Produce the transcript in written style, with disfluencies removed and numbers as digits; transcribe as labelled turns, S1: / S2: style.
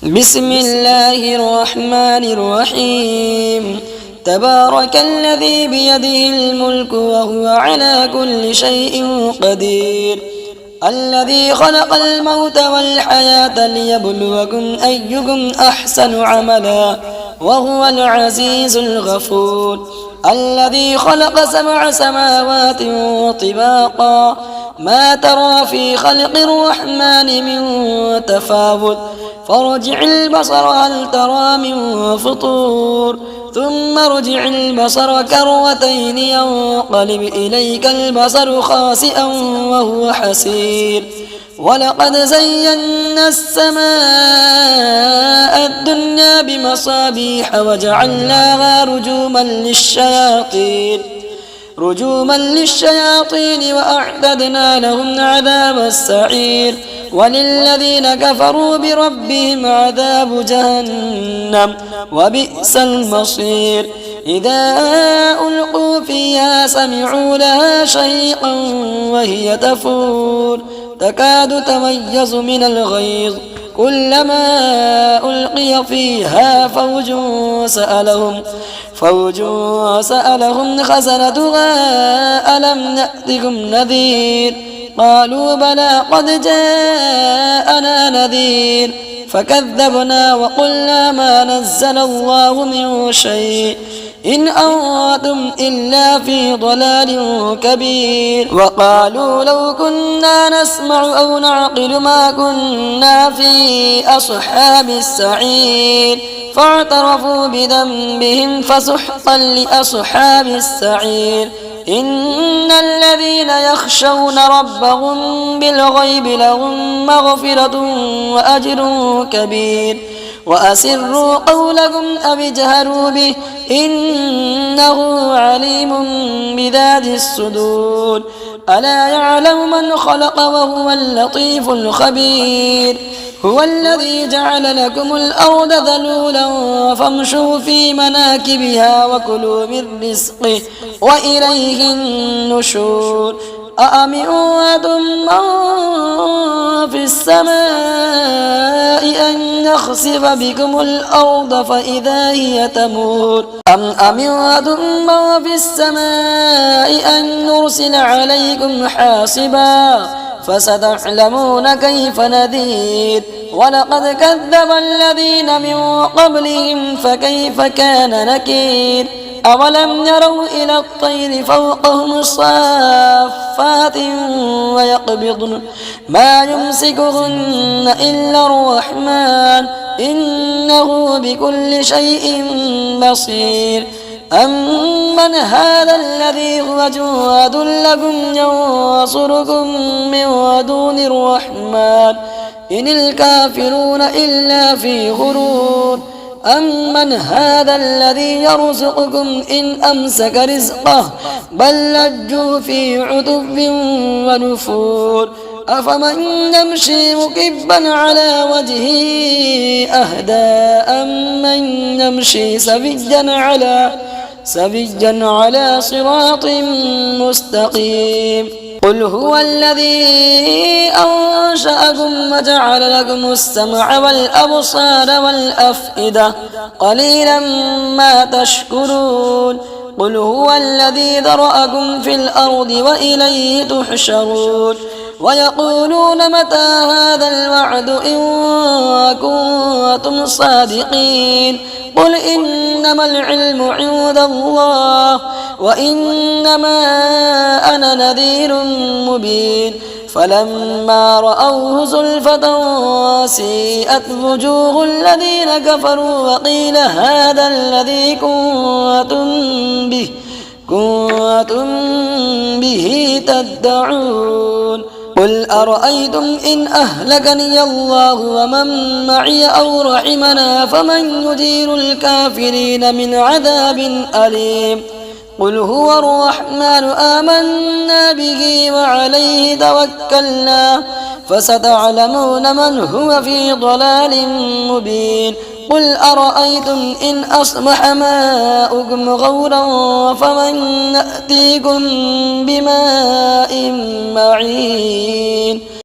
S1: بسم الله الرحمن الرحيم. تبارك الذي بيده الملك وهو على كل شيء قدير، الذي خلق الموت والحياة ليبلوكم أيكم أحسن عملا وهو العزيز الغفور، الذي خلق 7 سماوات طباقا ما ترى في خلق الرحمن من تفاوت، فارجع البصر هل ترى من فطور، ثم ارجع البصر كرتين ينقلب إليك البصر خاسئا وهو حسير. ولقد زينا السماء الدنيا بمصابيح وجعلناها رجوما للشياطين وأعتدنا لهم عذاب السعير. وللذين كفروا بربهم عذاب جهنم وبئس المصير. إذا ألقوا فيها سمعوا لها شهيقا وهي تفور تكاد تميز من الغيظ، كلما ألقي فيها فوج سألهم خزنتها ألم نأتكم نذير، قالوا بلى قد جاءنا نذير فكذبنا وقلنا ما نزل الله من شيء إن أنتم إلا في ضلال كبير. وقالوا لو كنا نسمع أو نعقل ما كنا في أصحاب السعير، فاعترفوا بذنبهم فسحقا لأصحاب السعير. إن الذين يخشون ربهم بالغيب لهم مغفرة وأجر كبير. وأسروا قولكم أو اجهروا به إنه عليم بذات الصدور. ألا يعلم من خلق وهو اللطيف الخبير. هو الذي جعل لكم الأرض ذلولا فامشوا في مناكبها وكلوا من رزقه وإليه النشور. أأمنتم من في السماء أن يخسف بكم الأرض فإذا هي تمور، أم أمنتم من في السماء أن نرسل عليكم حاصبا فستعلمون كيف نذير. ولقد كذب الذين من قبلهم فكيف كان نكير. أولم يروا إلى الطير فوقهم صافات ويقبضن ما يمسكهن إلا الرحمن إنه بكل شيء بصير. أمن هذا الذي هو جواد لكم ينصركم من دون الرحمن إن الكافرون إلا في غرور. أمن هذا الذي يرزقكم إن أمسك رزقه بل لجوا في عتب ونفور. أفمن يمشي مكبا على وجهه أهدى أمن يمشي سويا على صراط مستقيم. قل هو الذي أنشأكم وجعل لكم السمع والأبصار والأفئدة قليلا ما تشكرون. قل هو الذي ذرأكم في الأرض وإليه تحشرون. ويقولون متى هذا الوعد إن كنتم صادقين. قل إنما العلم عند الله وإنما أنا نذير مبين. فلما رأوه زلفة سيئت وجوه الذين كفروا وقيل هذا الذي كنتم به تدعون. قل أرأيتم إن أهلكني الله ومن معي أو رحمنا فمن يجير الكافرين من عذاب أليم. قل هو الرحمن آمنا به وعليه توكلنا فستعلمون من هو في ضلال مبين. قل أرأيتم إن أصبح ماؤكم غورا فمن يأتيكم بماء معين.